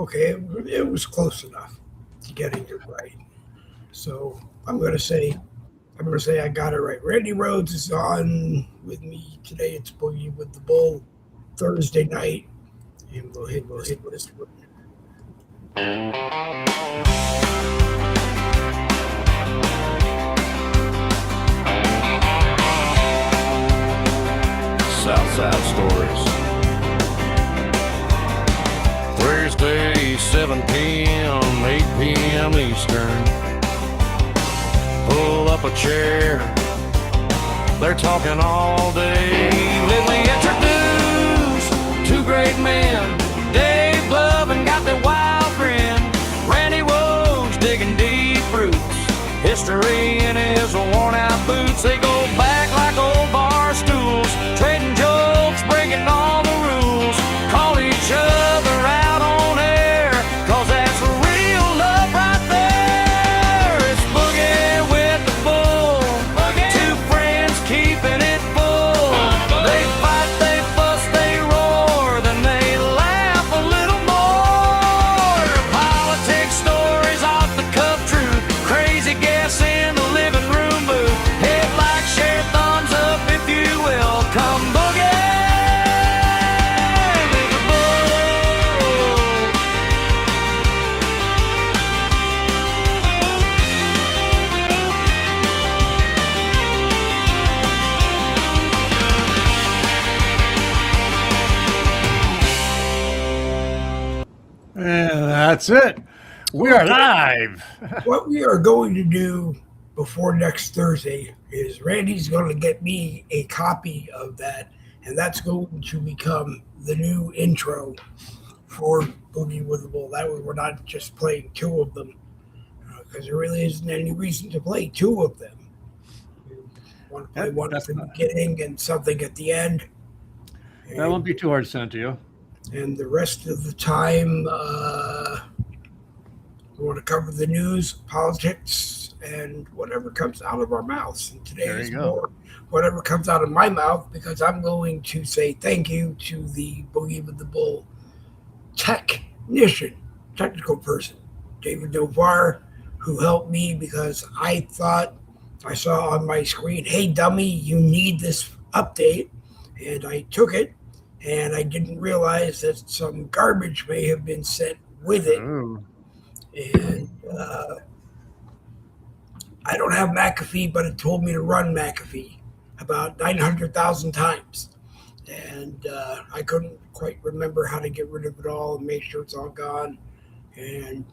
Okay, it was close enough to getting it right. So I'm gonna say I got it right. Randy Rhodes is on with me today. It's Boogie with the Bull Thursday night, and we'll hit this one. Southside Stories. Thursday, 7 p.m., 8 p.m. Eastern. Pull up a chair. They're talking all day. Let me introduce two great men. Dave Glovin got that wild grin. Randy Rhodes digging deep roots. History in his worn-out boots. They go back like old bar stools. Trading jokes, breaking all the rules. Call each other out on air, 'cause that's real love right there. It's Boogie with the Bull. Boogie. Two friends keeping it full. They fight, they fuss, they roar, then they laugh a little more. Politics, stories, off the cuff truth. Crazy guests in the living room booth. Hit like, share, thumbs up if you will. Come Boogie with the Bull. And that's it. We are live. What we are going to do before next Thursday is Randy's going to get me a copy of that, and that's going to become the new intro for Boogie with the Bull. That way we're not just playing two of them, because there really isn't any reason to play two of them. We want to play one at the beginning and something at the end. That won't be too hard to send to you. And the rest of the time, we want to cover the news, politics, and whatever comes out of our mouths. And today is more whatever comes out of my mouth, because I'm going to say thank you to the Boogie with the Bull technical person, David Novar, who helped me because I thought I saw on my screen, hey, dummy, you need this update. And I took it, and I didn't realize that some garbage may have been sent with it. Oh. And I don't have McAfee, but it told me to run McAfee about 900,000 times. And I couldn't quite remember how to get rid of it all and make sure it's all gone. And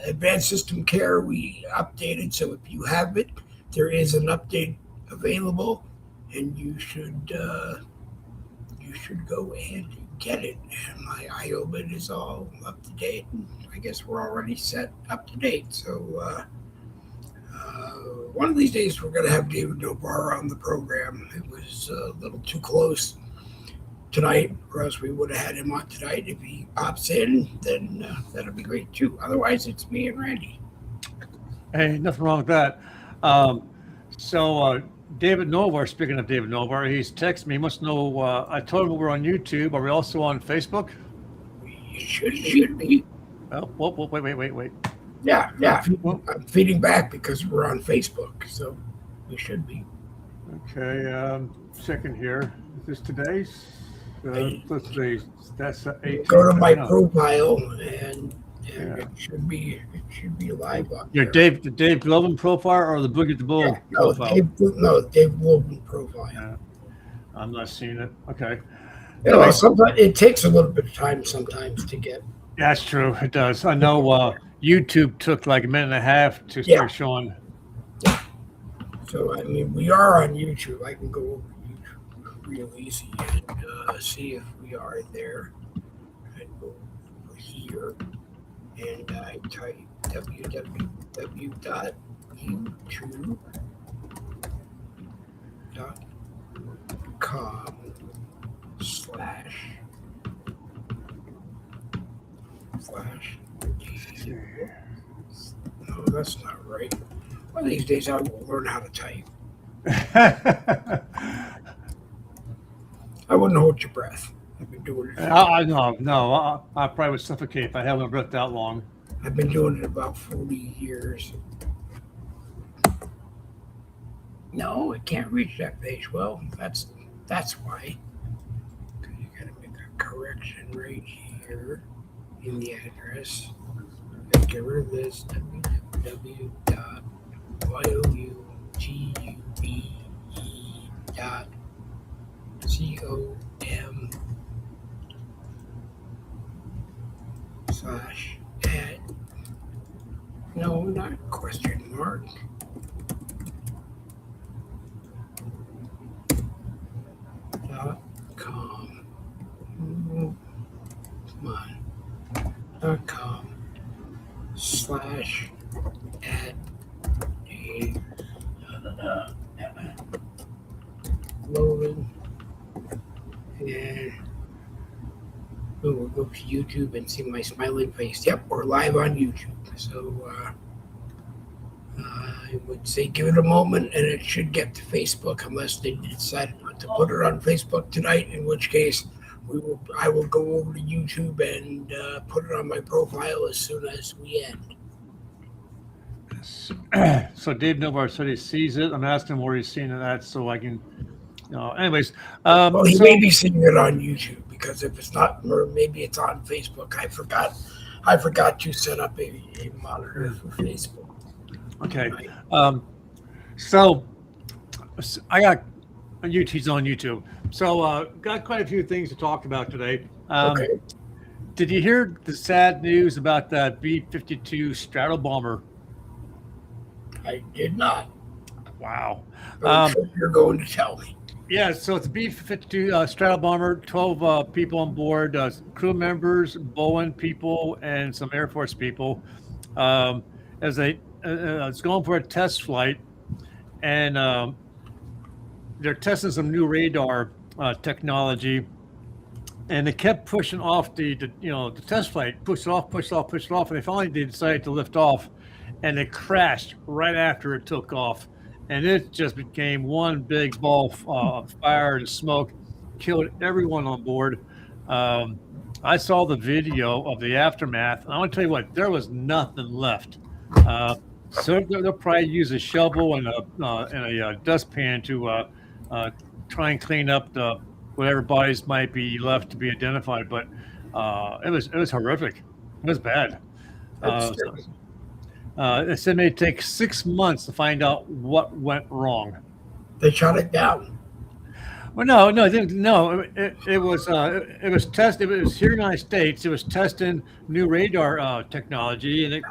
Advanced System Care, we updated. So if you have it, there is an update available, and you should go ahead and get it. And my IOBIT is all up to date. I guess we're already set up to date. So one of these days we're going to have David Novar on the program. It was a little too close tonight, or else we would have had him on tonight. If he opts in, then that'll be great too. Otherwise, it's me and Randy. Hey, nothing wrong with that. David Novar, speaking of David Novar, he's texted me. He must know. I told him we're on YouTube. Are we also on Facebook? We should be. Oh, wait. Yeah. I'm feeding back because we're on Facebook, so we should be. Okay, checking here. Is this today's? Today's. That's 18. Go to my profile, and it should be live on Your there. the Dave Glovin profile or the Boogie the Bull profile? Dave Glovin profile. Yeah. I'm not seeing it. Okay. Anyway, sometimes it takes a little bit of time sometimes to get. That's true. It does. I know YouTube took like a minute and a half to start showing. Yeah. So, I mean, we are on YouTube. I can go over YouTube real easy and see if we are there. I go over here and I type www.youtube.com/. No, that's not right. One of these days I will learn how to type. I wouldn't hold your breath. I've been doing it. I probably would suffocate if I haven't breath that long. I've been doing it about 40 years. No, it can't reach that page. Well, that's why. Because you got to make a correction right here in the address. Get rid of this www.yougube.com/add. No, not question mark. .com. Come on. .com /add Glovin, and we'll go to YouTube and see my smiling face. Yep, we're live on YouTube. So I would say give it a moment, and it should get to Facebook, unless they decide not to put it on Facebook tonight. In which case, I will go over to YouTube and put it on my profile as soon as we end. So Dave Novar said he sees it. I'm asking him where he's seeing it at, so I can. Anyways, well, he may be seeing it on YouTube, because if it's not, or maybe it's on Facebook. I forgot to set up a monitor for Facebook. Okay. So I got YouTube's on YouTube. So got quite a few things to talk about today. Okay. Did you hear the sad news about that B-52 straddle bomber? I did not. Wow. I'm sure you're going to tell me. Yeah, so it's a B-52 straddle bomber, 12 people on board, crew members, Boeing people, and some Air Force people. It's going for a test flight, and they're testing some new radar technology, and they kept pushing off the test flight, push it off, and they finally decided to lift off, and it crashed right after it took off, and it just became one big ball of fire and smoke, killed everyone on board. I saw the video of the aftermath, and I want to tell you what, there was nothing left. So they'll probably use a shovel and a dustpan to try and clean up whatever bodies might be left to be identified. But it was horrific. It was bad. It said it may take 6 months to find out what went wrong. They shot it down. Well, no. It was tested. It was here in the United States. It was testing new radar technology, and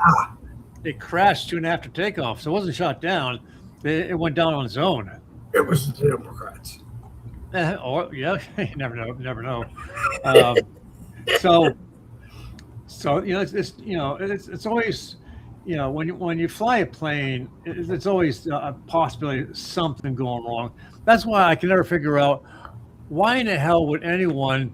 it crashed soon after takeoff. So it wasn't shot down. It went down on its own. It was the Democrats. Or yeah, you never know. So it's always, when you fly a plane, it's always a possibility of something going wrong. That's why I can never figure out why in the hell would anyone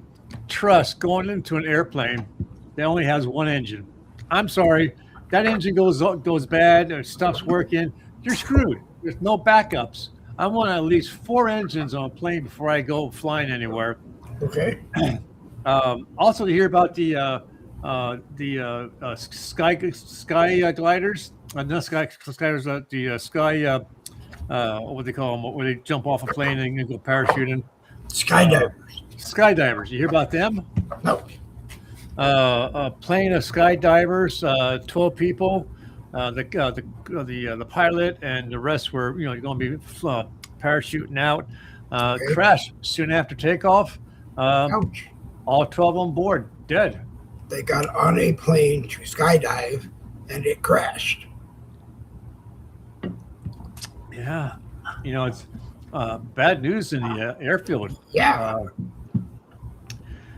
trust going into an airplane that only has one engine. I'm sorry, that engine goes bad or stops working, you're screwed. There's no backups. I want at least 4 engines on a plane before I go flying anywhere. Okay. Also, to hear about the sky gliders, not sky gliders, the sky, what they call them, where they jump off a plane and go parachuting. Skydivers. You hear about them? No. A plane of skydivers, 12 people. The pilot and the rest were, going to be parachuting out. Crashed soon after takeoff. Ouch. All 12 on board dead. They got on a plane to skydive, and it crashed. Yeah, it's bad news in the airfield. Yeah.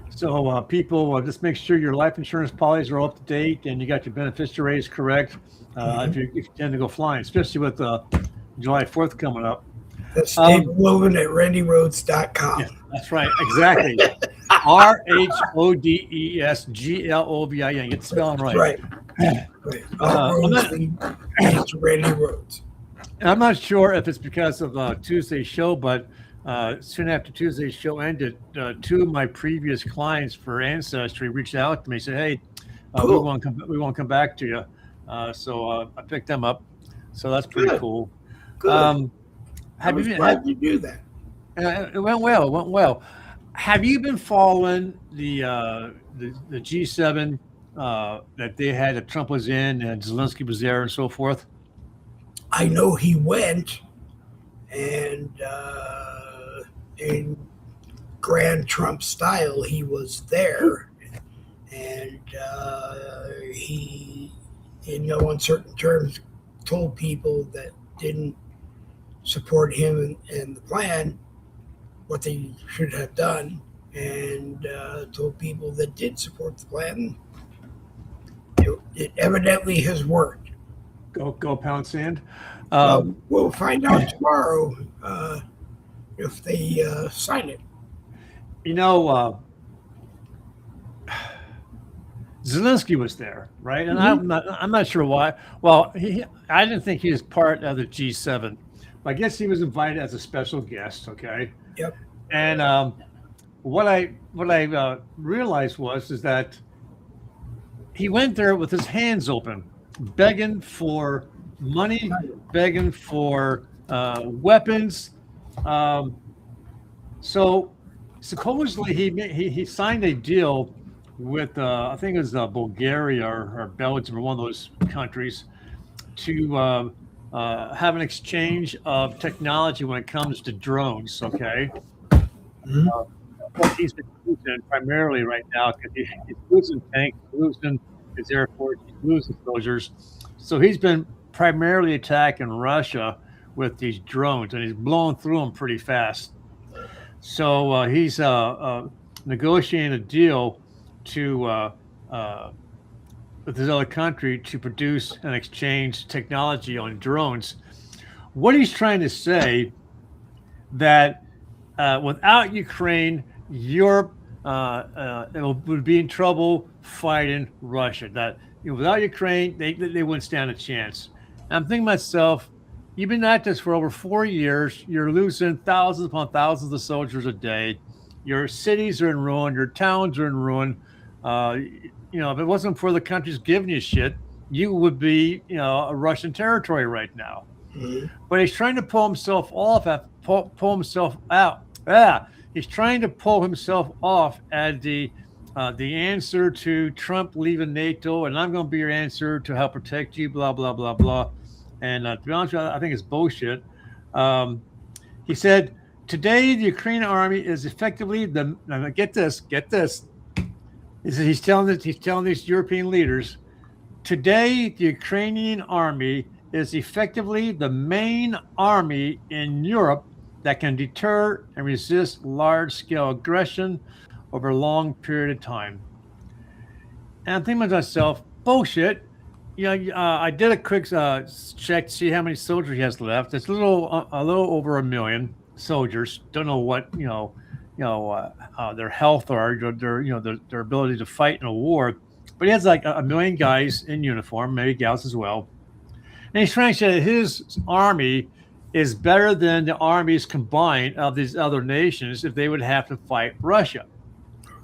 So people, just make sure your life insurance policies are up to date and you got your beneficiaries correct if you tend to go flying, especially with July 4th coming up. That's Dave Glovin at RandyRhodes.com. Yeah, that's right, exactly. RHODESGLOVIN. Get the spelling right. Right. It's Randy Rhodes. I'm not sure if it's because of Tuesday's show, but soon after Tuesday's show ended, two of my previous clients for Ancestry reached out to me, said, "Hey, Cool. we want to come back to you." So I picked them up. So that's pretty Good. cool. Good. Have I'm you been? glad you do that. It went well. It went well. Have you been following the G7 that they had that Trump was in and Zelensky was there and so forth? I know he went, and in grand Trump style, he was there, and he, in no uncertain terms, told people that didn't support him and the plan what they should have done, and told people that did support the plan it evidently has worked. Go pound sand. We'll find out tomorrow if they sign it. You know, Zelensky was there, right? And I'm not sure why. Well, I didn't think he was part of the G7. I guess he was invited as a special guest. Okay. Yep. And what I realized is that he went there with his hands open, begging for money, begging for weapons. So supposedly he signed a deal with I think it was Bulgaria or Belgium or one of those countries to have an exchange of technology when it comes to drones. Okay. What he's been using primarily right now, because he's losing tanks, losing his air force, he's losing soldiers. So he's been primarily attacking Russia with these drones, and he's blowing through them pretty fast. So he's negotiating a deal to with this other country to produce and exchange technology on drones. What he's trying to say that without Ukraine, Europe would be in trouble fighting Russia. That without Ukraine, they wouldn't stand a chance. And I'm thinking to myself, you've been at this for over 4 years. You're losing thousands upon thousands of soldiers a day. Your cities are in ruin. Your towns are in ruin. If it wasn't for the countries giving you shit, you would be, a Russian territory right now. Mm-hmm. But he's trying to pull himself off, pull himself out. He's trying to pull himself off as the answer to Trump leaving NATO, and I'm going to be your answer to help protect you, blah, blah, blah, blah. And to be honest with you, I think it's bullshit. He said, today the Ukrainian army is effectively now get this. He's telling these European leaders, today the Ukrainian army is effectively the main army in Europe that can deter and resist large-scale aggression over a long period of time. And I'm thinking to myself, bullshit. I did a quick check to see how many soldiers he has left. It's a little over 1 million soldiers. Don't know what their health or their ability to fight in a war. But he has like 1 million guys in uniform, maybe gals as well. And he's trying to say that his army is better than the armies combined of these other nations if they would have to fight Russia.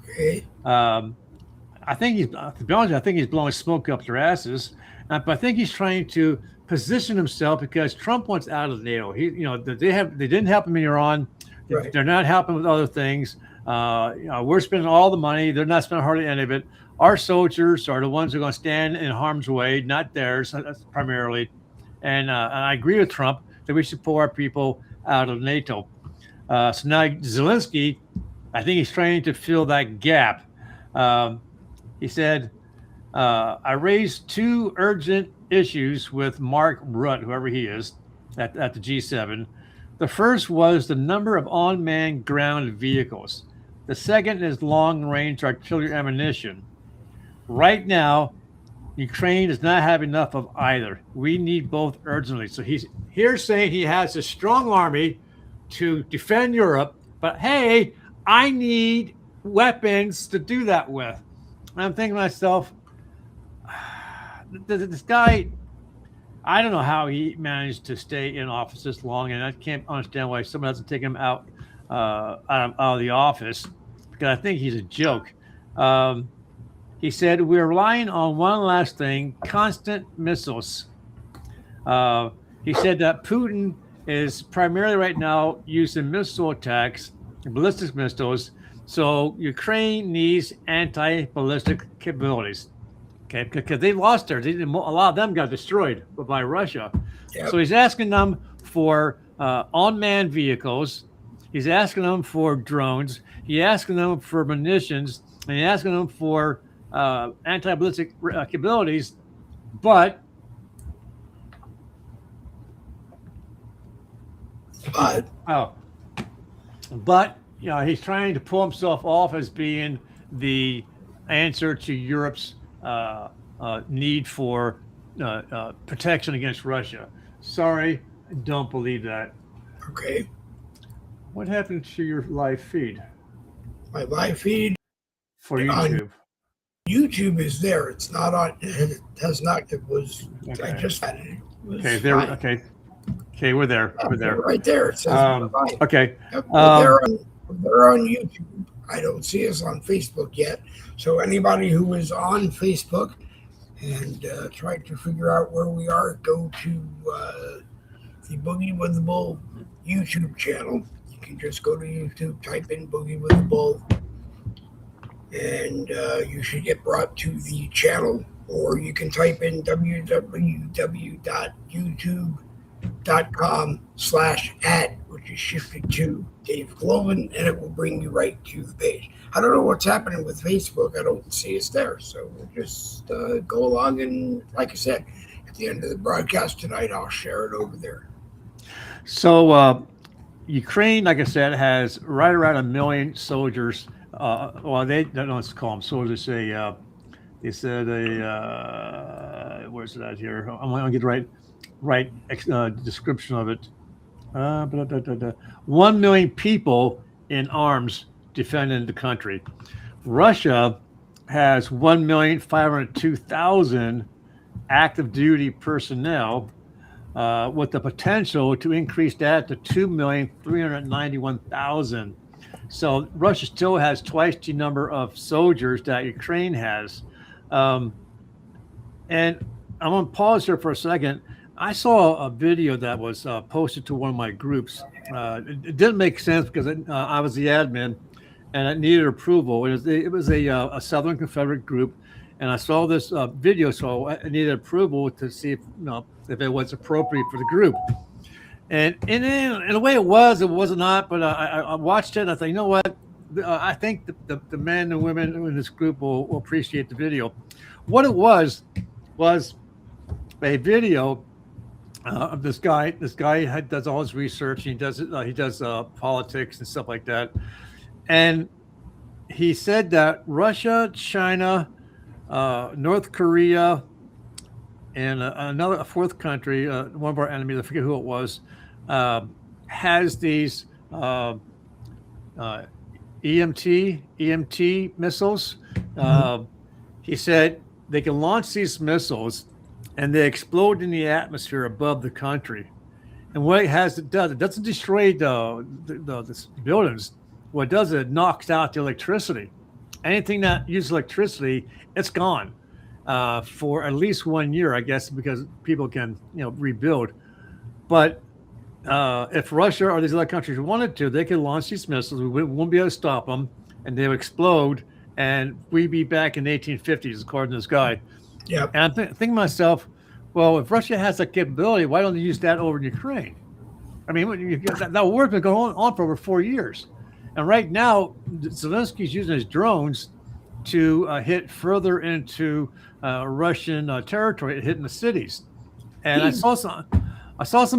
Okay. I think to be honest, I think he's blowing smoke up their asses. But I think he's trying to position himself because Trump wants out of NATO. They didn't help him in Iran. Right. They're not helping with other things. We're spending all the money. They're not spending hardly any of it. Our soldiers are the ones who are going to stand in harm's way, not theirs primarily. And I agree with Trump that we should pull our people out of NATO. So now Zelensky, I think he's trying to fill that gap. He said, I raised 2 urgent issues with Mark Rutte, whoever he is, at the G7. The first was the number of unmanned ground vehicles. The second is long-range artillery ammunition. Right now, Ukraine does not have enough of either. We need both urgently. So he's here saying he has a strong army to defend Europe, but hey, I need weapons to do that with. And I'm thinking to myself, this guy, I don't know how he managed to stay in office this long, and I can't understand why someone hasn't taken him out out of the office because I think he's a joke. He said, "We're relying on one last thing: constant missiles." He said that Putin is primarily right now using missile attacks, ballistic missiles. So Ukraine needs anti-ballistic capabilities. Okay, because they lost theirs. A lot of them got destroyed by Russia. Yep. So he's asking them for unmanned vehicles. He's asking them for drones. He's asking them for munitions, and he's asking them for anti-ballistic capabilities. But you know, he's trying to pull himself off as being the answer to Europe's need for protection against Russia. Sorry, I don't believe that. Okay. What happened to your live feed? My live feed for YouTube. YouTube is there. It's not on. It has not. It was. Okay. I just had it. Okay. There. Okay. Okay. We're there. Yeah, we're there. Right there. It says. Okay. Yep, they're on YouTube. I don't see us on Facebook yet. So anybody who is on Facebook and trying to figure out where we are, go to the Boogie with the Bull YouTube channel. You can just go to YouTube, type in Boogie with the Bull, and you should get brought to the channel. Or you can type in www.youtube.com/@ which is shifted to Dave Glovin, and it will bring you right to the page. I don't know what's happening with Facebook. I don't see us there. So we'll just go along, and like I said, at the end of the broadcast tonight, I'll share it over there. So Ukraine, like I said, has right around 1 million soldiers. Well, they don't know what to call them soldiers. They said where's it at here? I'm going to get the right description of it. 1 million people in arms defending the country. Russia has 1,502,000 active duty personnel, with the potential to increase that to 2,391,000. So Russia still has twice the number of soldiers that Ukraine has. And I'm going to pause here for a second. I saw a video that was posted to one of my groups. It didn't make sense because I was the admin and it needed approval. It was a Southern Confederate group, and I saw this video, so I needed approval to see if it was appropriate for the group. And in a way, it was not. But I watched it, and I thought, you know what? I think the men and women in this group will appreciate the video. What it was a video of this guy. This guy does all his research. He does politics and stuff like that. And he said that Russia, China, North Korea, and a fourth country, one of our enemies, I forget who it was, has these EMT missiles. He said they can launch these missiles and they explode in the atmosphere above the country. And what it doesn't destroy the buildings. What it does is it knocks out the electricity. Anything that uses electricity, it's gone for at least 1 year, I guess, because people can rebuild. But if Russia or these other countries wanted to, they could launch these missiles. We wouldn't be able to stop them, and they would explode, and we'd be back in the 1850s, according to this guy. Yeah. And I'm thinking to myself, well, if Russia has that capability, why don't they use that over in Ukraine? I mean, that war's been going on for over 4 years. And right now, Zelensky's using his drones to hit further into Russian territory, hitting the cities. And I saw some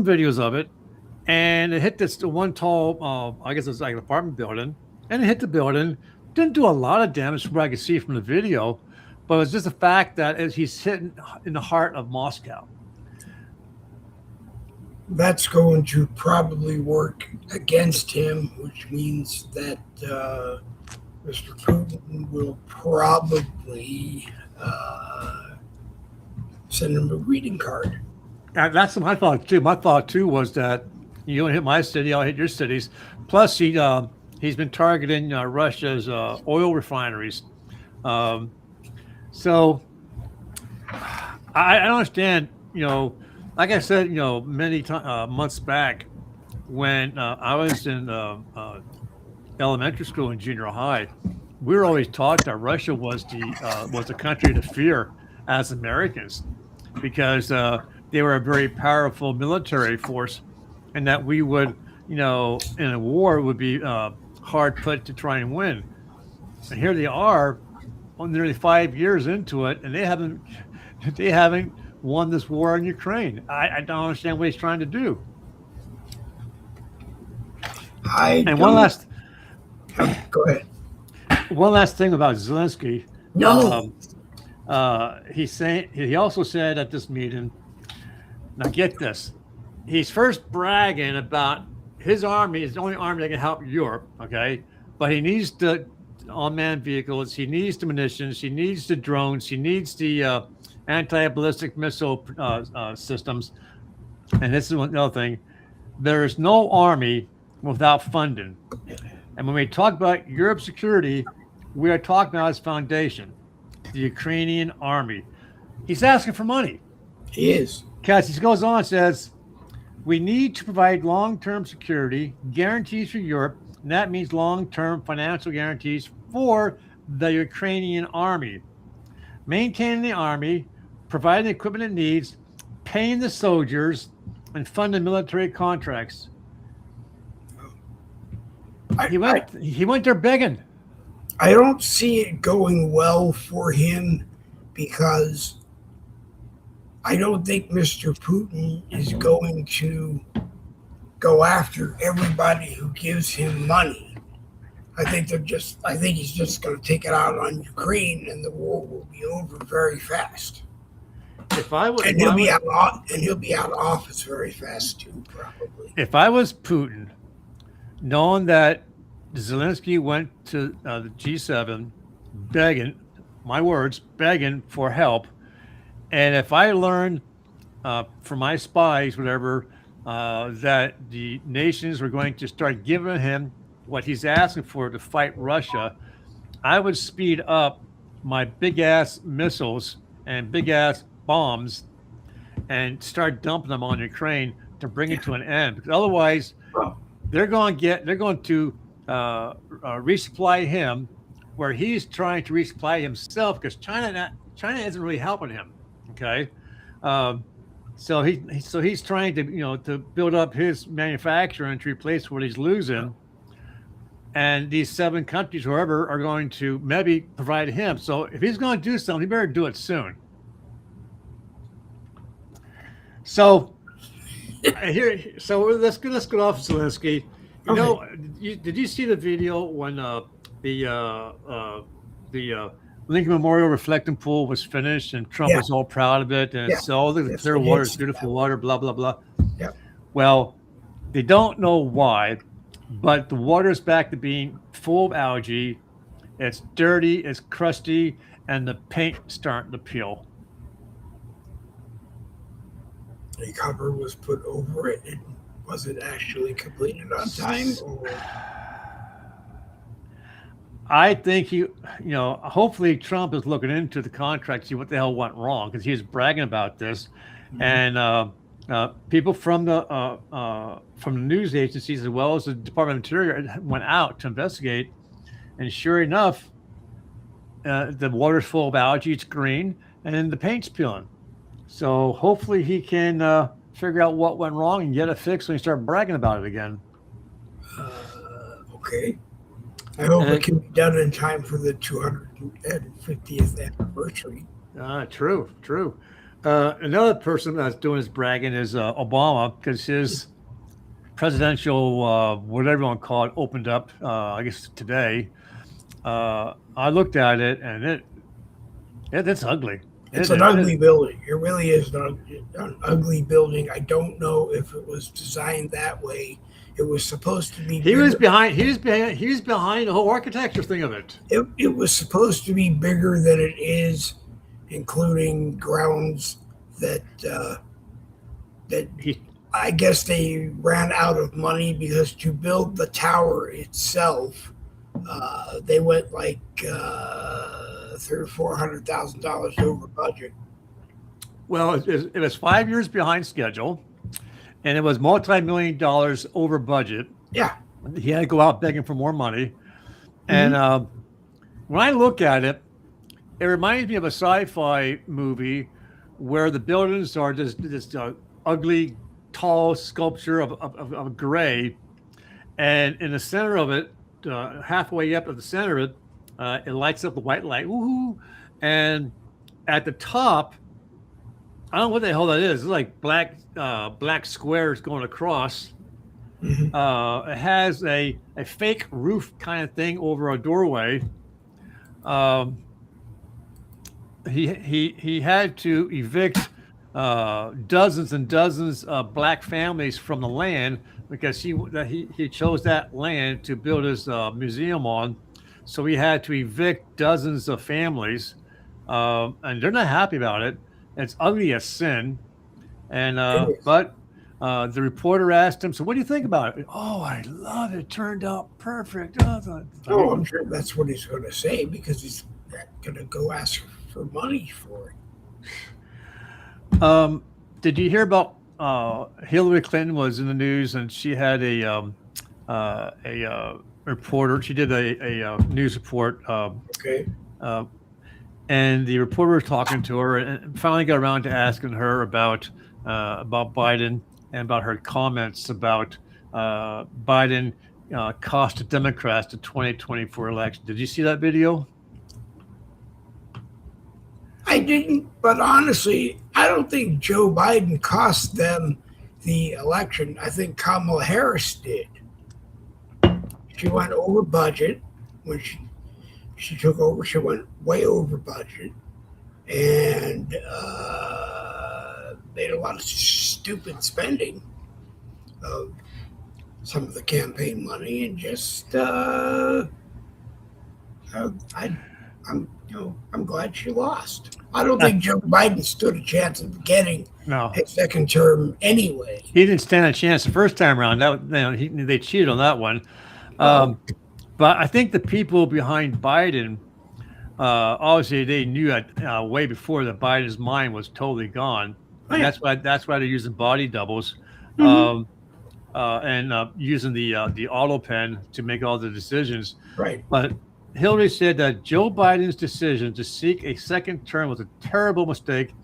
videos of it, and it hit this one tall, I guess it's like an apartment building, and it hit the building. Didn't do a lot of damage from what I could see from the video, but it was just the fact that he's hitting in the heart of Moscow. That's going to probably work against him, which means that Mr. Putin will probably send him a greeting card. And that's my thought too. My thought too was that You don't hit my city, I'll hit your cities. Plus, he's been targeting Russia's oil refineries. So I don't understand. Like I said, many months back when I was in elementary school and junior high, we were always taught that Russia was the country to fear as Americans because they were a very powerful military force, and that we would, in a war, would be hard put to try and win. And here they are, nearly 5 years into it, and they haven't won this war in Ukraine. I don't understand what he's trying to do. Go ahead. One last thing about Zelensky. No. He also said at this meeting. Now get this. He's first bragging about his army is the only army that can help Europe. Okay, but he needs the unmanned vehicles. He needs the munitions. He needs the drones. He needs the anti-ballistic missile systems. And this is another thing. There is no army without funding. And when we talk about Europe's security, we are talking about its foundation, the Ukrainian army. He's asking for money. He is. Because he goes on and says, we need to provide long-term security guarantees for Europe, and that means long-term financial guarantees for the Ukrainian army. Maintaining the army, providing the equipment it needs, paying the soldiers, and funding military contracts. He went there begging. I don't see it going well for him because I don't think Mr. Putin is going to go after everybody who gives him money. I think he's just going to take it out on Ukraine, and the war will be over very fast. He'll be out of office very fast too, probably. If I was Putin, knowing that Zelensky went to the G7 begging, my words, begging for help, and if I learned from my spies, whatever, that the nations were going to start giving him what he's asking for to fight Russia, I would speed up my big-ass missiles and big-ass bombs and start dumping them on Ukraine to bring it to an end. Because otherwise, they're going to resupply him where he's trying to resupply himself because China isn't really helping him. Okay, so he's trying to to build up his manufacturing to replace what he's losing, and these 7 countries, whoever, are going to maybe provide him. So if he's going to do something, he better do it soon. So let's get off Zelensky. Did you see the video when the Lincoln Memorial reflecting pool was finished and Trump was all proud of it and it's all the clear water, it's beautiful water, blah blah blah. Yeah. Well, they don't know why, but the water's back to being full of algae. It's dirty, it's crusty, and the paint's starting to peel. A cover was put over it. Was it actually completed on time? Or? I think hopefully Trump is looking into the contract, see what the hell went wrong, because he was bragging about this, and people from the news agencies as well as the Department of Interior went out to investigate, and sure enough, the water's full of algae, it's green, and then the paint's peeling. So hopefully he can figure out what went wrong and get it fixed when he start bragging about it again. Okay. I hope it can be done in time for the 250th anniversary. True. Another person that's doing his bragging is Obama, because his presidential, whatever you want to call it, opened up, I guess today. I looked at it, and it's ugly. It's an ugly building. It really is an ugly building. I don't know if it was designed that way. It was supposed to be. He was behind the whole architecture thing of it. It was supposed to be bigger than it is, including grounds that I guess they ran out of money because to build the tower itself, they went like $300,000 or $400,000 over budget. Well, it was 5 years behind schedule, and it was multi-million dollars over budget. Yeah. He had to go out begging for more money. And when I look at it, it reminds me of a sci-fi movie where the buildings are just this ugly, tall sculpture of gray, and in the center of it, halfway up at the center of it, it lights up the white light. Woohoo! And at the top, I don't know what the hell that is. It's like black squares going across. It has a fake roof kind of thing over a doorway. He had to evict dozens and dozens of black families from the land because he chose that land to build his museum on. So he had to evict dozens of families, and they're not happy about it. It's ugly as sin. And but the reporter asked him, "So what do you think about it?" "Oh, I love it. It turned out perfect." Oh, I'm sure that's what he's going to say because he's going to go ask for money for it. Did you hear about Hillary Clinton was in the news and she had a reporter. She did a news report. Okay. And the reporter was talking to her and finally got around to asking her about Biden and about her comments about Biden cost the Democrats the 2024 election. Did you see that video? I didn't, but honestly, I don't think Joe Biden cost them the election. I think Kamala Harris did. She went over budget when she took over. She went way over budget and made a lot of stupid spending of some of the campaign money, and just I'm glad she lost. I don't think Joe Biden stood a chance of getting his second term anyway. He didn't stand a chance the first time around. They cheated on that one. But I think the people behind Biden, obviously, they knew way before that Biden's mind was totally gone. And that's why they're using body doubles, and using the auto pen to make all the decisions. Right. But Hillary said that Joe Biden's decision to seek a second term was a terrible mistake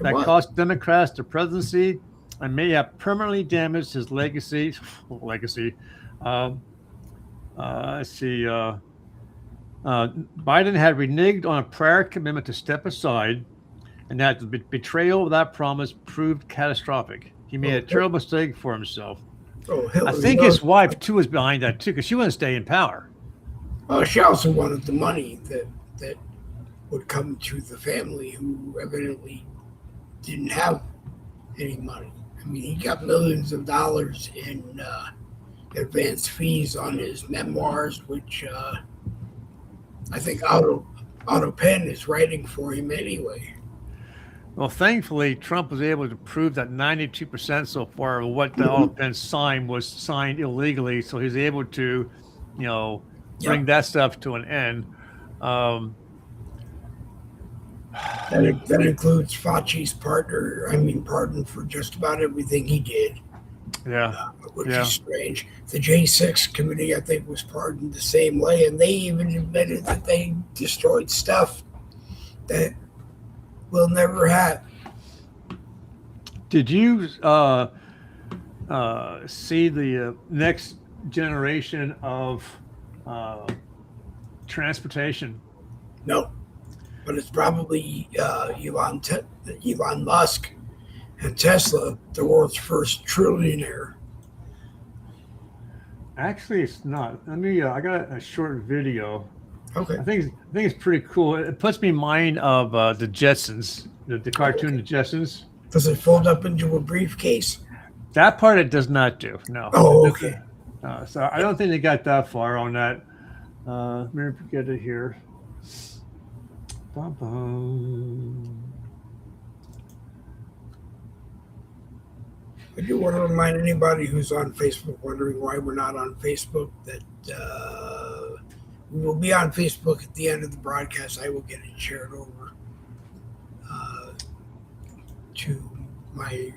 that cost Democrats the presidency and may have permanently damaged his legacy. Let's see. Biden had reneged on a prior commitment to step aside, and that the betrayal of that promise proved catastrophic. He made a terrible mistake for himself. I think his wife, too, was behind that, too, because she wanted to stay in power. Well, she also wanted the money that would come to the family who evidently didn't have any money. I mean, he got millions of dollars in advance fees on his memoirs, which I think Otto Penn is writing for him anyway. Well, thankfully, Trump was able to prove that 92% so far of what the Otto Penn signed was signed illegally, so he's able to, bring that stuff to an end. That includes Fauci's pardon for just about everything he did. Which is strange. The J6 committee, I think, was pardoned the same way, and they even admitted that they destroyed stuff that we'll never have. Did you see the next generation of transportation? No, but it's probably Elon Musk and Tesla, the world's first trillionaire. Actually, it's not. I got a short video. Okay. I think it's pretty cool. It puts me in mind of the Jetsons, the cartoon, The Jetsons. Does it fold up into a briefcase? That part it does not do. No. Oh, okay. So I don't think they got that far on that. Let me get it here. I do want to remind anybody who's on Facebook wondering why we're not on Facebook that we will be on Facebook at the end of the broadcast. I will get it shared over to my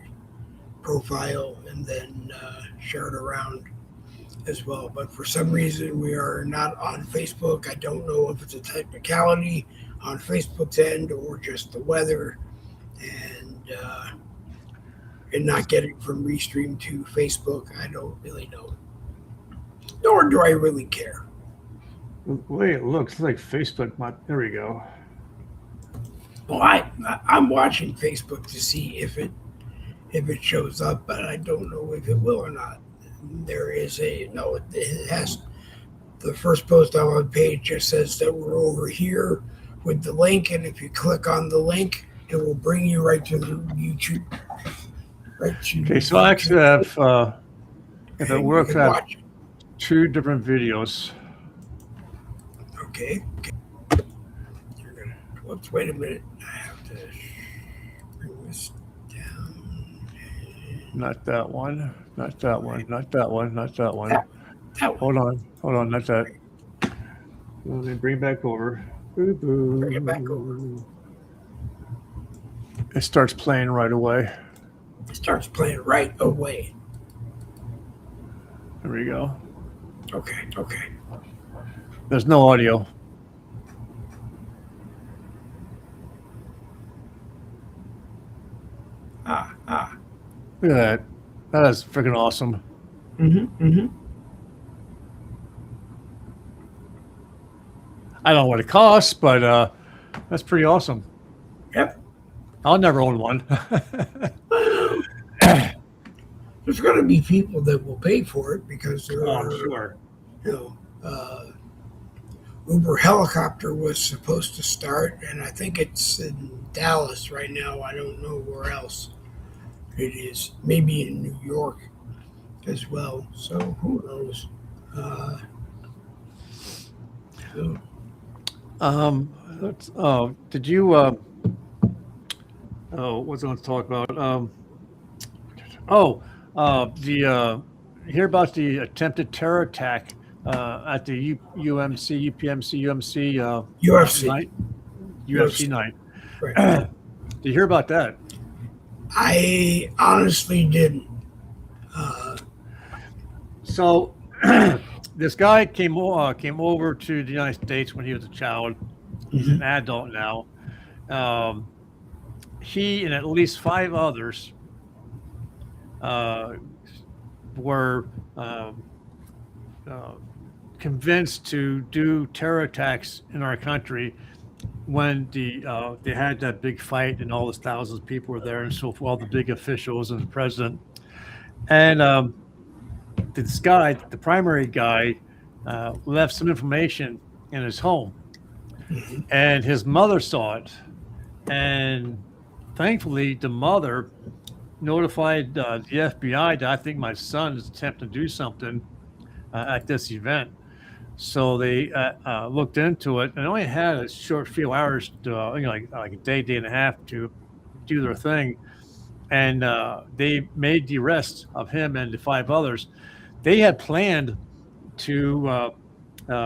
profile and then share it around as well. But for some reason, we are not on Facebook. I don't know if it's a technicality on Facebook's end or just the weather and not getting from Restream to Facebook. I don't really know. Nor do I really care. The way it looks like Facebook. There we go. Well, I'm watching Facebook to see if it shows up, but I don't know if it will or not. There is it has the first post on my page just says that we're over here with the link, and if you click on the link, it will bring you right to the YouTube. Okay, so I actually have, if it works, I have 2 different videos. Okay. Whoops, wait a minute. I have to bring this down. Not that one. Not that one. Not that one. Not that one. That one. Hold on. Not that. Let me bring it back over. Bring it back over. It starts playing right away. It starts playing right away. There we go. Okay. There's no audio. Look at that. That is freaking awesome. Mm-hmm. I don't know what it costs, but that's pretty awesome. Yep. I'll never own one. There's going to be people that will pay for it because there are, sure. Uber helicopter was supposed to start, and I think it's in Dallas right now. I don't know where else it is. Maybe in New York as well. So who knows? Did you? What's I going to talk about? Hear about the attempted terror attack at the UFC night? UFC night. Right. Did you hear about that? I honestly didn't. So this guy came over to the United States when he was a child. He's an adult now. He and at least 5 others were convinced to do terror attacks in our country when they had that big fight and all those thousands of people were there and so forth, all the big officials and the president. And this guy, the primary guy, left some information in his home. And his mother saw it. And thankfully, the mother notified the FBI that I think my son is attempting to do something at this event. So they looked into it and only had a short few hours, like a day and a half to do their thing. And they made the arrest of him and the 5 others. They had planned to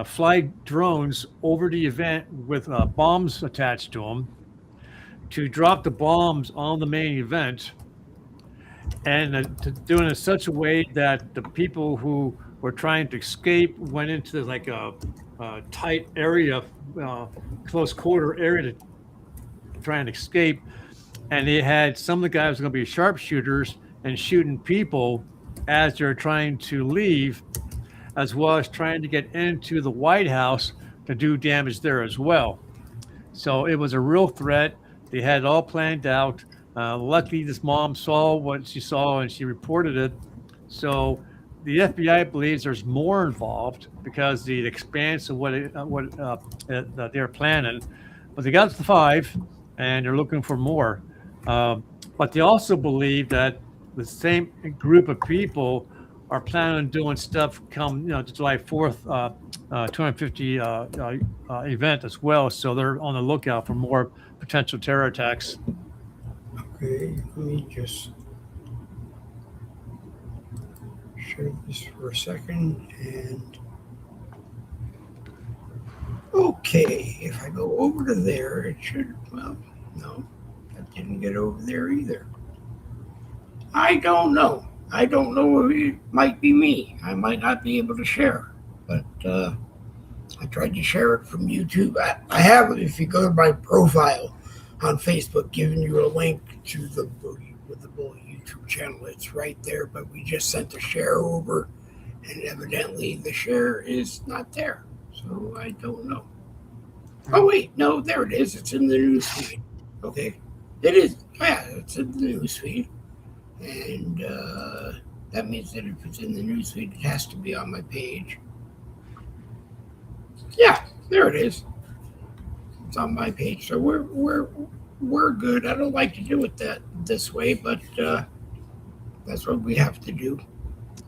fly drones over the event with bombs attached to them, to drop the bombs on the main event, and to do it in such a way that the people who were trying to escape went into like a tight area, close quarter area to try and escape. And they had some of the guys going to be sharpshooters and shooting people as they're trying to leave, as well as trying to get into the White House to do damage there as well. So it was a real threat. They had it all planned out. Luckily, this mom saw what she saw and she reported it. So the FBI believes there's more involved because the expanse of what they're planning. But they got to 5, and they're looking for more. But they also believe that the same group of people are planning on doing stuff come, the July 4th 250 event as well. So they're on the lookout for more potential terror attacks. Okay, let me just share this for a second. And okay, if I go over to there, it should, well, no, that didn't get over there either. I don't know. I don't know if it might be me. I might not be able to share, but I tried to share it from YouTube. I have, if you go to my profile on Facebook, given you a link to the Boogie with the Bully YouTube channel. It's right there, but we just sent the share over, and evidently the share is not there. So I don't know. Oh, wait, no, there it is. It's in the newsfeed. Okay. It is. Yeah, it's in the newsfeed. And that means that if it's in the newsfeed, it has to be on my page. Yeah, there it is. It's on my page, so we're good. I don't like to do it this way, but that's what we have to do.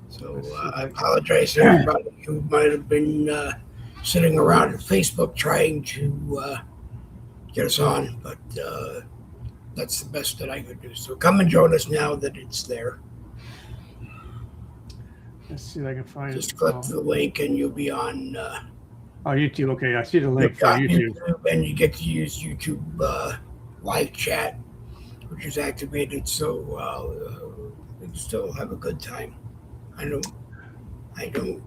So I apologize to everybody who might have been sitting around at Facebook trying to get us on, but that's the best that I could do. So come and join us now that it's there. Let's see if I can find Just it. click the link and you'll be on YouTube. Okay, I see the link for YouTube. And you get to use YouTube live chat, which is activated, so we can still have a good time. I don't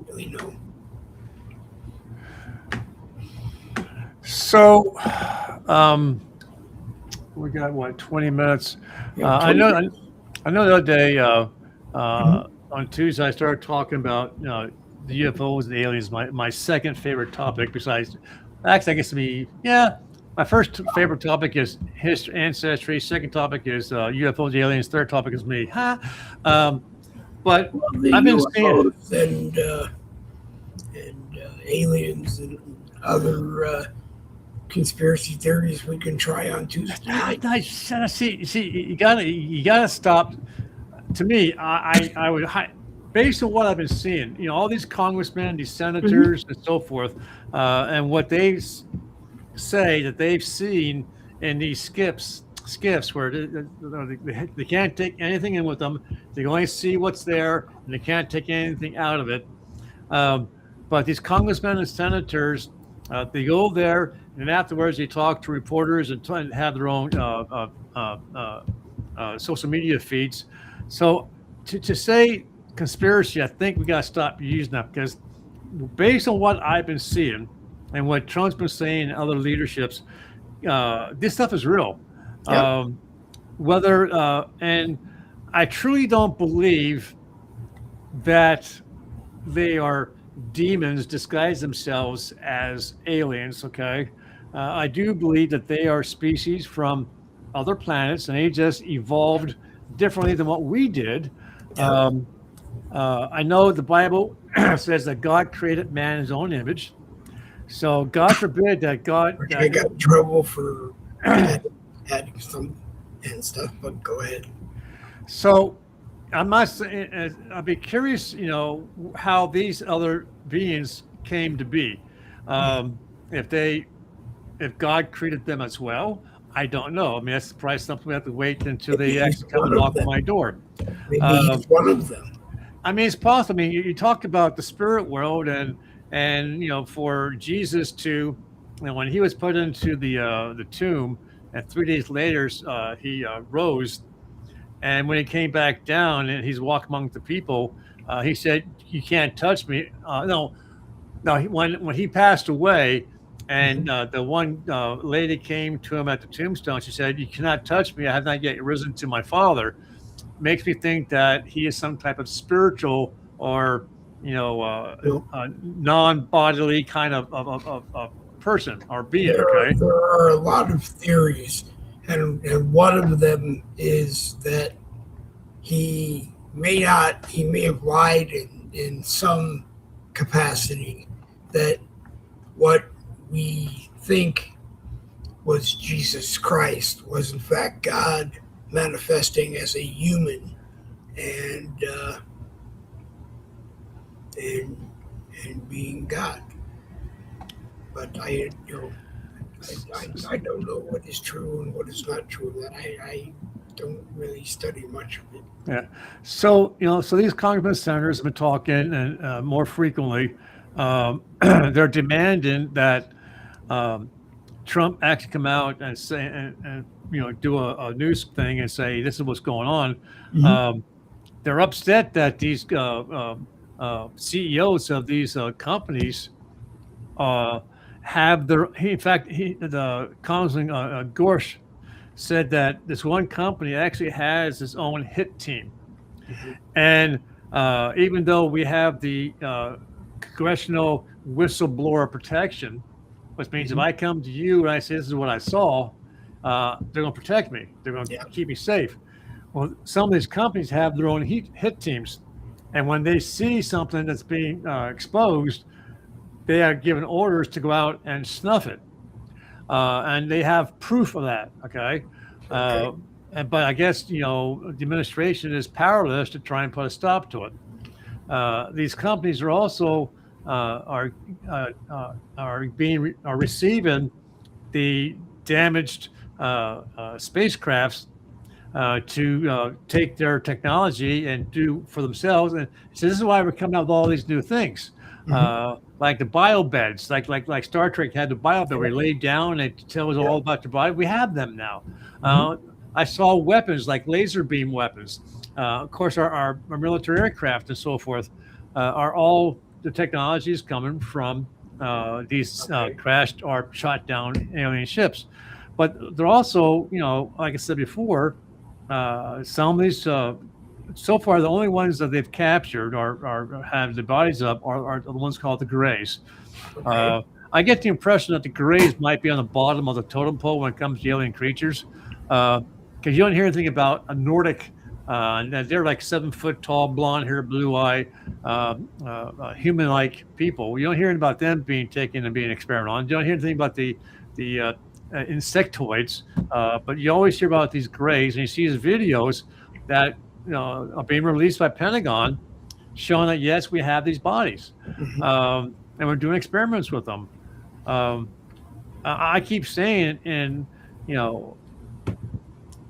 really know. So, we got what, 20 minutes? Yeah, I know the other day on Tuesday I started talking about the UFOs and the aliens. My second favorite topic, besides, actually I guess my first favorite topic is history, ancestry. Second topic is UFOs, aliens. Third topic is me. But I've been seeing and aliens and other conspiracy theories we can try on Tuesday night. See, you gotta stop. To me, I would, based on what I've been seeing, all these congressmen, these senators, and so forth, and what they say that they've seen in these skiffs where they can't take anything in with them. They only see what's there, and they can't take anything out of it. But these congressmen and senators, they go there, and afterwards they talk to reporters and have their own social media feeds. So to say conspiracy, I think we got to stop using that, because based on what I've been seeing and what Trump's been saying and other leaderships, this stuff is real. Yeah. And I truly don't believe that they are demons disguise themselves as aliens. Okay. I do believe that they are species from other planets, and they just evolved differently than what we did. Yeah. I know the Bible says that God created man in his own image. So God forbid that God... I got in trouble for adding some and stuff, but go ahead. So I must say, I'd be curious, how these other beings came to be. If God created them as well, I don't know. I mean, that's probably something we have to wait until they actually come and knock on my door. Maybe he's one of them. I mean, it's possible. I mean, you talked about the spirit world, and for Jesus to, when he was put into the tomb, and 3 days later he rose, and when he came back down and he's walking among the people, he said, "You can't touch me." When he passed away, and the one lady came to him at the tombstone, she said, "You cannot touch me. I have not yet risen to my Father." Makes me think that he is some type of spiritual or non-bodily kind of person or being. There are a lot of theories, and one of them is that he may have lied in some capacity, that what we think was Jesus Christ was in fact God manifesting as a human, and being God. But I don't know what is true and what is not true. That don't really study much of it. Yeah. So, so these congressmen, senators have been talking and more frequently, they're demanding that Trump actually come out and say, and do a news thing and say, this is what's going on. Mm-hmm. They're upset that these CEOs of these companies have their, the Congressman Gorsh said that this one company actually has its own hit team. Mm-hmm. And even though we have the congressional whistleblower protection, which means Mm-hmm. if I come to you and I say, this is what I saw, they're going to protect me. They're going to keep me safe. Well, some of these companies have their own hit teams. And when they see something that's being exposed, they are given orders to go out and snuff it. And they have proof of that. Okay. But I guess, the administration is powerless to try and put a stop to it. These companies are also are receiving the damaged spacecrafts to take their technology and do for themselves. And so this is why we're coming out with all these new things. Mm-hmm. Like the bio beds, like Star Trek had the bio bed where you laid down and it tells all about your body. We have them now. Mm-hmm. I saw weapons like laser beam weapons. Of course, our military aircraft and so forth are all the technologies coming from these crashed or shot down alien ships. But they're also, like I said before, some of these. So far, the only ones that they've captured or have the bodies up are the ones called the Greys. Okay. I get the impression that the Greys might be on the bottom of the totem pole when it comes to alien creatures, because you don't hear anything about a Nordic. They're like 7 foot tall, blonde hair, blue eye, human-like people. You don't hear about them being taken and being experimented on. You don't hear anything about the insectoids, but you always hear about these Greys, and you see these videos that are being released by Pentagon, showing that yes, we have these bodies, Mm-hmm. and we're doing experiments with them. I keep saying, and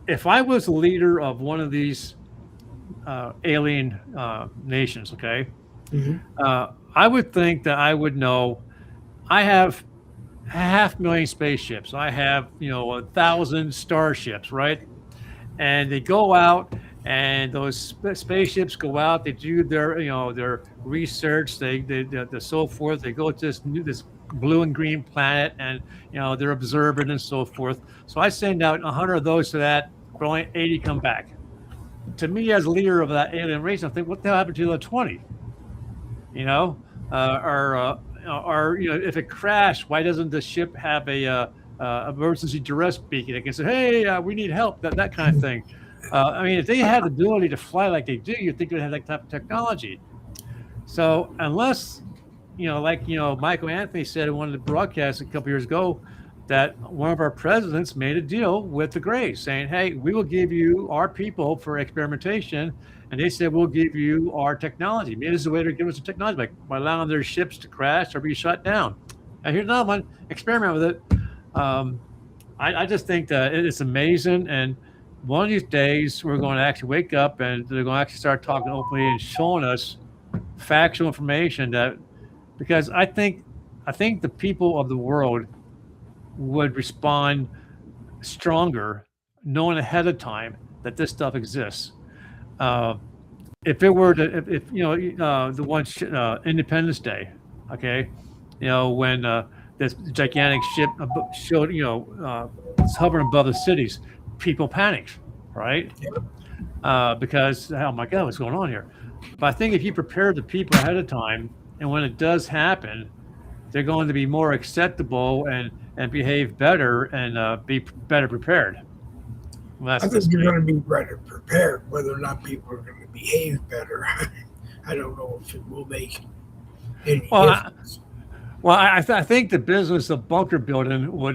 if I was the leader of one of these alien nations, okay, Mm-hmm. I would think that I would know. I have 500,000 spaceships. I have 1,000 starships, right? And they go out. And those spaceships go out. They do their, their research. They so forth. They go to this blue and green planet, and they're observing and so forth. So I send out 100 of those to that, but only 80 come back. To me, as leader of that alien race, I think, what the hell happened to the 20? Or if it crashed, why doesn't the ship have a emergency duress beacon? It can say, hey, we need help. That kind of thing. If they had the ability to fly like they do, you'd think they'd have that type of technology. So unless, Michael Anthony said in one of the broadcasts a couple years ago that one of our presidents made a deal with the Greys saying, hey, we will give you our people for experimentation. And they said, we'll give you our technology. Maybe this is a way to give us the technology by allowing their ships to crash or be shut down. And here's another one, experiment with it. I just think that it's amazing. And one of these days, we're going to actually wake up and they're going to actually start talking openly and showing us factual information because I think the people of the world would respond stronger knowing ahead of time that this stuff exists. If it were to, the one Independence Day, okay, when this gigantic ship showed, it's hovering above the cities. People panicked, right? Because, oh my God, what's going on here? But I think if you prepare the people ahead of time, and when it does happen, they're going to be more acceptable and behave better and be better prepared. Well, I think you're going to be better prepared. Whether or not people are going to behave better, I don't know if it will make any difference. I think the business of bunker building would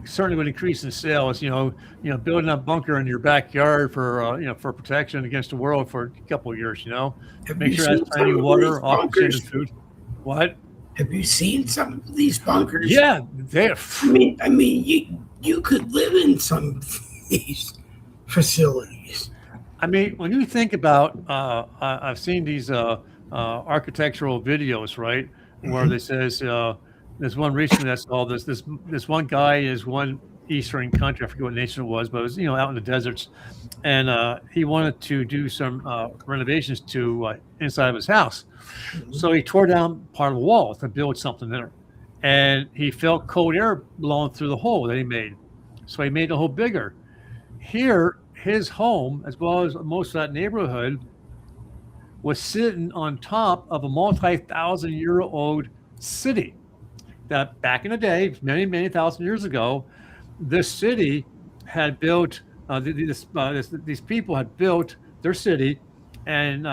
certainly would increase in sales. Building a bunker in your backyard for for protection against the world for a couple of years. Make sure it has plenty of water, oxygen, and food. What? Have you seen some of these bunkers? Yeah, they're. I mean, you could live in some of these. facilities. I mean, when you think about, I've seen these architectural videos, right, where they says there's one recently I saw this one guy is one Eastern country, I forget what nation it was, but it was out in the deserts, and he wanted to do some renovations to inside of his house, so he tore down part of the wall to build something there, and he felt cold air blowing through the hole that he made, so he made the hole bigger. Here, his home, as well as most of that neighborhood, was sitting on top of a multi-thousand-year-old city. That back in the day, many, many thousand years ago, this city had built. These people had built their city and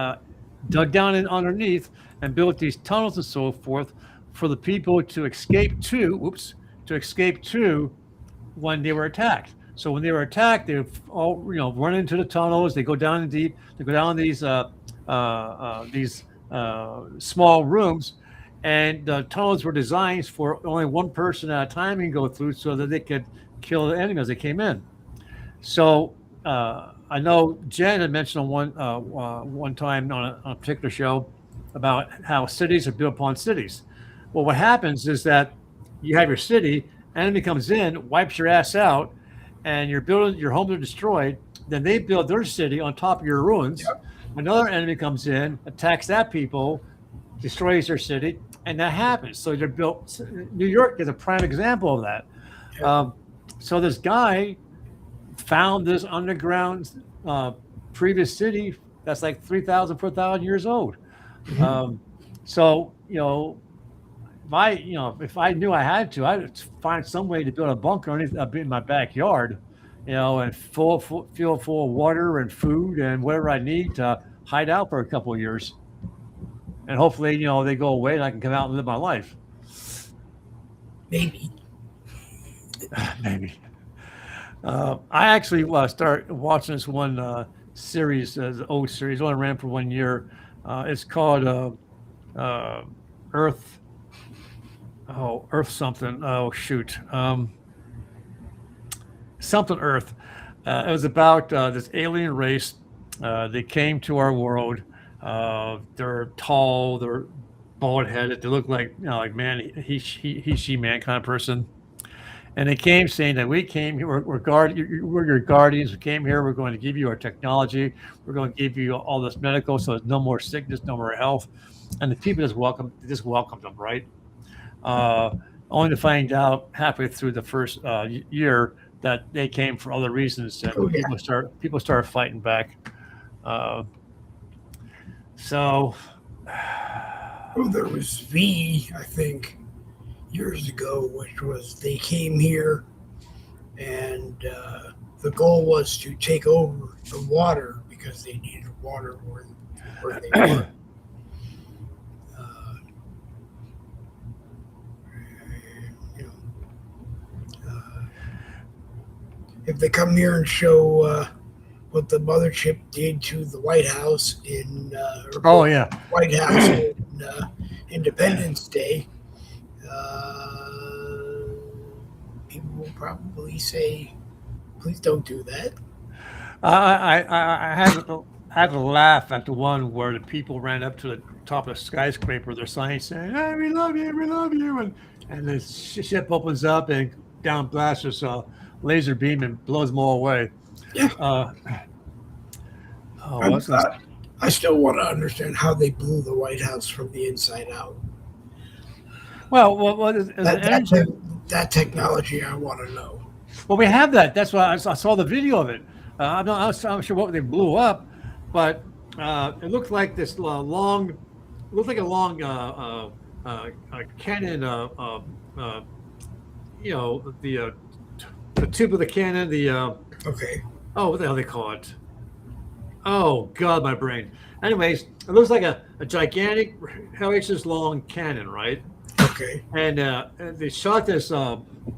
dug down in underneath and built these tunnels and so forth for the people to escape to. To escape to when they were attacked. So when they were attacked, they would all run into the tunnels. They go down deep. They go down these small rooms, and the tunnels were designed for only one person at a time and go through, so that they could kill the enemy as they came in. So I know Jen had mentioned on one time on a particular show about how cities are built upon cities. Well, what happens is that you have your city, enemy comes in, wipes your ass out, and your homes are destroyed. Then they build their city on top of your ruins. Yep. Another enemy comes in, attacks that people, destroys their city, and that happens. So they're built. New York is a prime example of that. Yep. So this guy found this underground previous city that's like 3,000, 4,000 years old. Mm-hmm. So if I knew I had to, I'd find some way to build a bunker in my backyard, and full of water and food and whatever I need to hide out for a couple of years. And hopefully, they go away and I can come out and live my life. Maybe. Maybe. I actually started watching this one series, the old series. It only ran for 1 year. It's called Earth. Oh, Earth something. Oh, shoot. Something Earth. It was about this alien race. They came to our world. They're tall. They're bald-headed. They look like man, he, she, man kind of person. And they came saying that we came here. We're your guardians. We came here. We're going to give you our technology. We're going to give you all this medical, so there's no more sickness, no more health. And the people just welcomed them, right? Only to find out halfway through the first year that they came for other reasons, and people started fighting back. There was V, I think, years ago, which was they came here, and the goal was to take over the water because they needed water where they were. If they come here and show what the mothership did to the White House White House in Independence Day, people will probably say, "Please don't do that." I had to laugh at the one where the people ran up to the top of the skyscraper, their signs saying, "Hey, we love you," and the ship opens up and down blasts this laser beam and blows them all away. Yeah. I still want to understand how they blew the White House from the inside out. Well, that technology I want to know. Well, we have that. That's why I saw the video of it. I'm not sure what they blew up, but it looked like this long cannon. The tube of the cannon. Okay. Oh, what the hell they call it? Oh God, my brain. Anyways, it looks like a gigantic, inches long cannon, right? Okay. And they shot this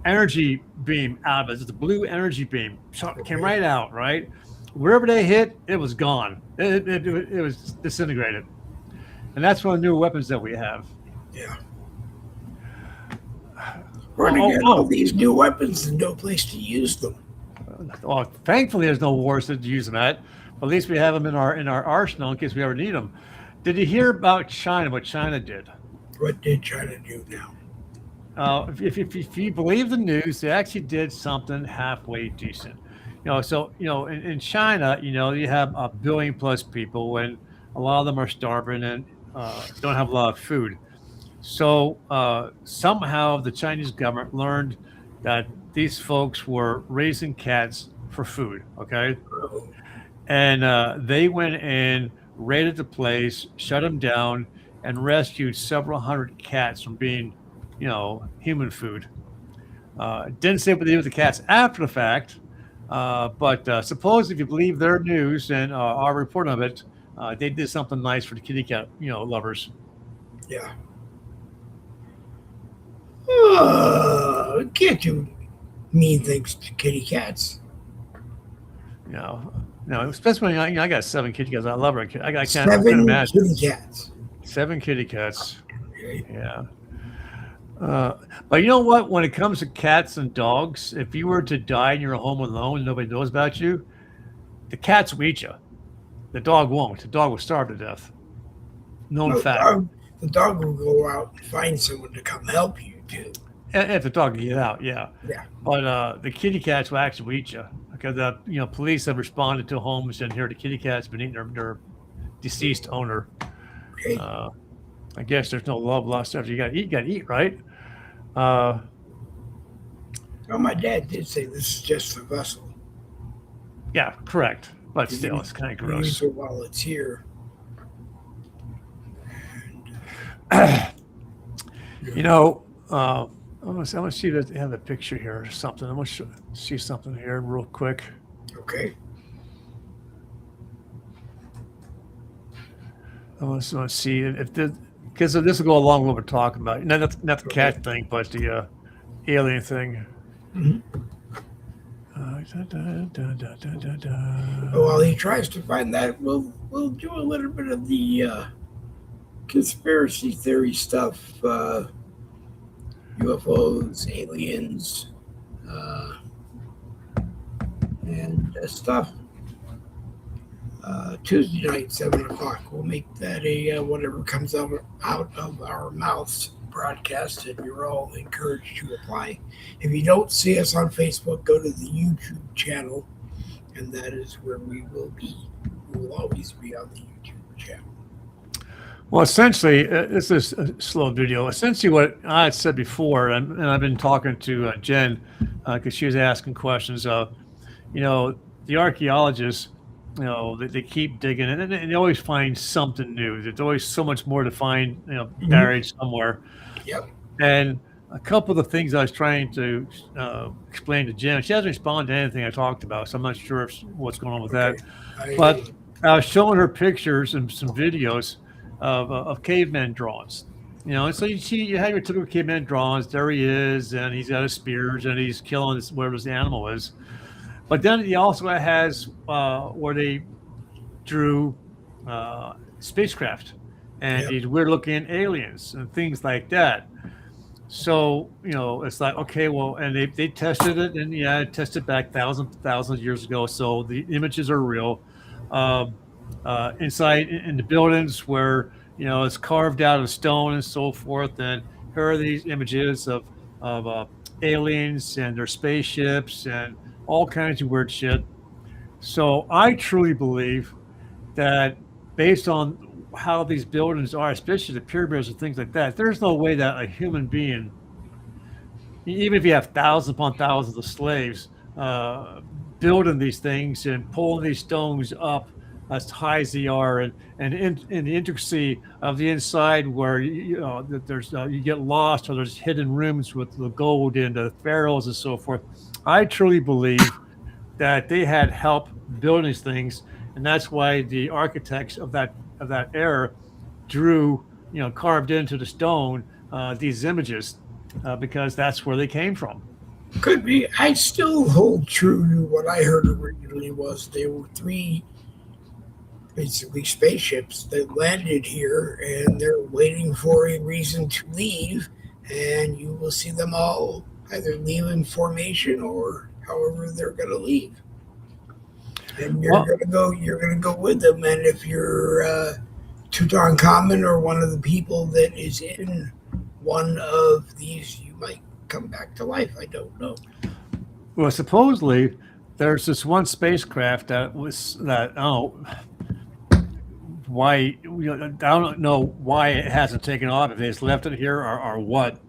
energy beam out of it. It's a blue energy beam. Came right out, right? Wherever they hit, it was gone. It was disintegrated. And that's one of the new weapons that we have. Yeah. We're going to get all these new weapons and no place to use them. well, thankfully, there's no wars to use them at. But at least we have them in our arsenal in case we ever need them. Did you hear about China? What China did? What did China do now? If you believe the news, they actually did something halfway decent. So in China, you have 1 billion plus people, and a lot of them are starving and don't have a lot of food. So somehow the Chinese government learned that these folks were raising cats for food. Okay, and they went in, raided the place, shut them down, and rescued several hundred cats from being, human food. Didn't say what they did with the cats after the fact, but suppose if you believe their news and our report of it, they did something nice for the kitty cat, lovers. Yeah. Can't do mean things to kitty cats. No, especially when I got 7 kitty cats. I love her. I can't 7 imagine. kitty cats. 7 kitty cats. Okay. Yeah. But you know what? When it comes to cats and dogs, if you were to die and you're home alone and nobody knows about you, the cats will eat you. The dog won't. The dog will starve to death. Known fact. The dog will go out and find someone to come help you too. If the dog can get out, yeah. Yeah. But the kitty cats will actually eat you because the police have responded to homes and here the kitty cats been eating their deceased owner. Okay. I guess there's no love lost after you got to eat, right? Well, my dad did say this is just a vessel. Yeah, correct. But still, it's kind of gross. Use it while it's here. I'm gonna see that they have a picture here or something. I'm gonna see something here real quick. Okay. I want to see if because this will go along with what we're talking about. Not the cat thing, but the alien thing. Mm-hmm. While he tries to find that, we'll do a little bit of the conspiracy theory stuff. UFOs, aliens, and stuff. Tuesday night, 7 o'clock. We'll make that a whatever comes out of our mouths broadcast, and you're all encouraged to apply. If you don't see us on Facebook, go to the YouTube channel, and that is where we will be. We will always be on the YouTube channel. Well, essentially, this is a slow video. Essentially, what I had said before, and I've been talking to Jen because she was asking questions. The archaeologists, they keep digging, and they always find something new. There's always so much more to find, buried somewhere. Yep. And a couple of the things I was trying to explain to Jen, she hasn't responded to anything I talked about, so I'm not sure what's going on with that. But I was showing her pictures and some videos of caveman drawings. And so you have your typical caveman drawings. There he is, and he's got his spears, and he's killing whatever the animal is. But then he also has where they drew spacecraft and these weird-looking aliens and things like that. So it's like, okay, well, and they tested it, and it tested back thousands of years ago. So the images are real. Inside in the buildings where it's carved out of stone and so forth, and here are these images of aliens and their spaceships and all kinds of weird shit. So I truly believe that based on how these buildings are, especially the pyramids and things like that, there's no way that a human being, even if you have thousands upon thousands of slaves building these things and pulling these stones up as high as they are, and in the intricacy of the inside where there's you get lost, or there's hidden rooms with the gold and the pharaohs and so forth. I truly believe that they had help building these things, and that's why the architects of that era drew, carved into the stone these images, because that's where they came from. Could be. I still hold true to what I heard originally was there were 3 basically spaceships that landed here, and they're waiting for a reason to leave, and you will see them all either leave in formation or however they're going to leave. And you're gonna go with them. And if you're Tutankhamun or one of the people that is in one of these, you might come back to life. I don't know. Well, supposedly there's this one spacecraft why I don't know why it hasn't taken off, if they just left it here or what.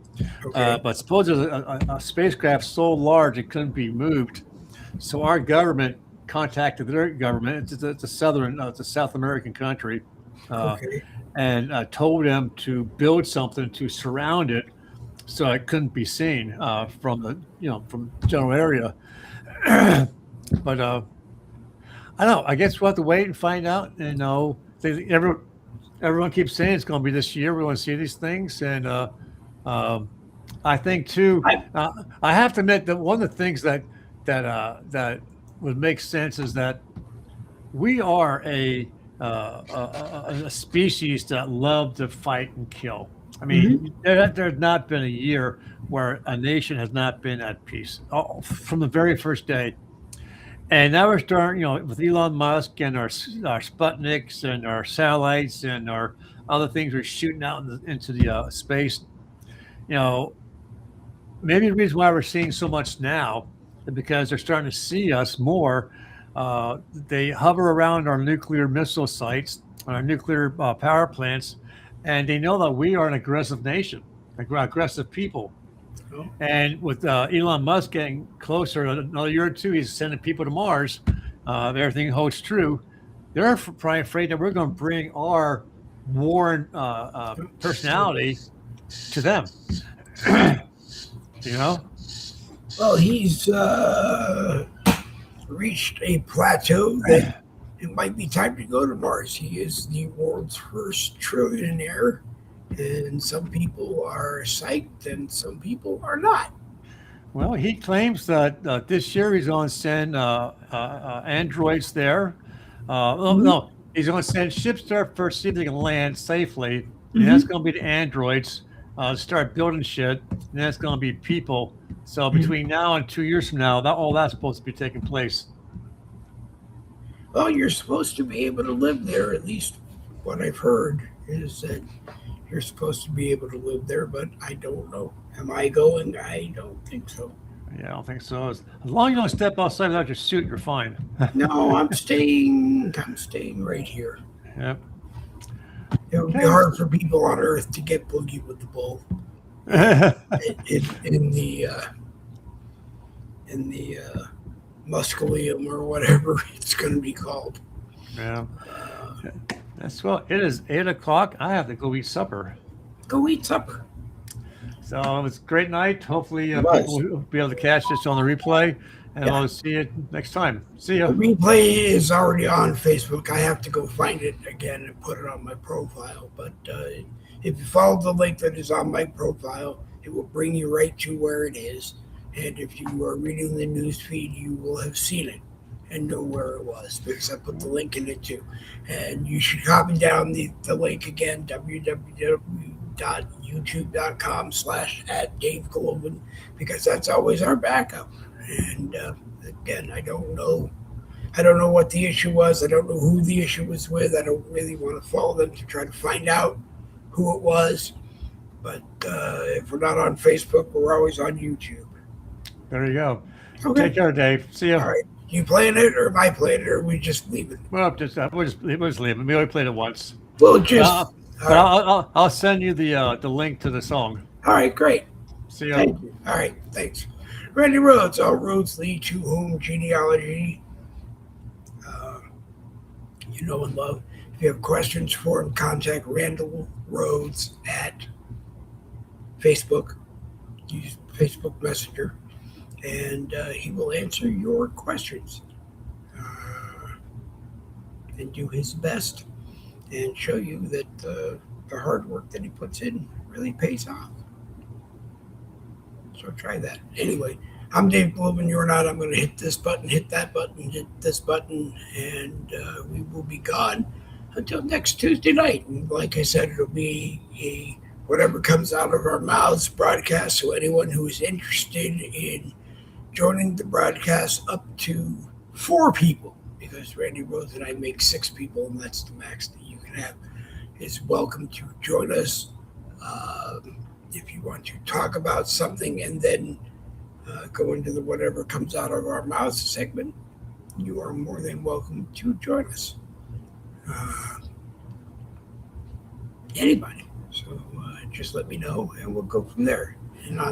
Okay. But supposedly a spacecraft so large it couldn't be moved, so our government contacted their government. It's a South American country, Okay. and told them to build something to surround it so it couldn't be seen from the general area. But I don't know. I guess we'll have to wait and find out. Everyone keeps saying it's going to be this year. We want to see these things, and I think too. I have to admit that one of the things that would make sense is that we are a species that love to fight and kill. I mean, there's not been a year where a nation has not been at peace from the very first day. And now we're starting, with Elon Musk and our Sputniks and our satellites and our other things we're shooting out into the space. Maybe the reason why we're seeing so much now is because they're starting to see us more. They hover around our nuclear missile sites, our nuclear power plants, and they know that we are an aggressive nation, aggressive people. Oh. And with Elon Musk getting closer, another year or two, he's sending people to Mars. If everything holds true, they're probably afraid that we're going to bring our warring personality to them. Well, he's reached a plateau that it might be time to go to Mars. He is the world's first trillionaire, and some people are psyched and some people are not. Well, he claims that this year he's going to send androids there. No, he's going to send ships there first, see if they can land safely. And that's going to be the androids. Start building shit, and that's going to be people. So between now and 2 years from now, all that's supposed to be taking place. Well, you're supposed to be able to live there. At least what I've heard is that you're supposed to be able to live there, but I don't know. Am I going? I don't think so. Yeah, I don't think so. As long as you don't step outside without your suit, you're fine. No, I'm staying right here. Yep. It would be hard for people on Earth to get Boogie with the bull in the muscleum or whatever it's going to be called. Yeah. That's well. It is 8:00. I have to go eat supper. Go eat supper. So it was a great night. Hopefully, people will be able to catch this on the replay, and I'll see you next time. See you. The replay is already on Facebook. I have to go find it again and put it on my profile. But if you follow the link that is on my profile, it will bring you right to where it is. And if you are reading the news feed, you will have seen it and know where it was, because I put the link in it too. And you should copy down the link again, www.youtube.com/@DaveGlovin, because that's always our backup. And again, I don't know what the issue was. I don't know who the issue was with. I don't really want to follow them to try to find out who it was. But if we're not on Facebook, we're always on YouTube. There you go. Okay. Take care, Dave. See you. All right. You playing it, or am I playing it, or are we just leaving? Well, we'll just leave it. We only played it once. Well, just. I'll send you the link to the song. All right, great. See you. Thank you. All right, thanks. Randy Rhodes, all roads lead to home genealogy. And love. If you have questions for him, contact Randall Rhodes at Facebook. Use Facebook Messenger, and he will answer your questions and do his best and show you that the hard work that he puts in really pays off. So try that. Anyway, I'm Dave Glovin. You're not. I'm going to hit this button, hit that button, hit this button, and we will be gone until next Tuesday night. And like I said, it'll be a whatever comes out of our mouths broadcast. So anyone who is interested in joining the broadcast up to 4 people, because Randy Rhodes and I make 6 people, and that's the max that you can have, is welcome to join us. If you want to talk about something and then go into the whatever comes out of our mouths segment, you are more than welcome to join us. Anybody. So just let me know, and we'll go from there. And on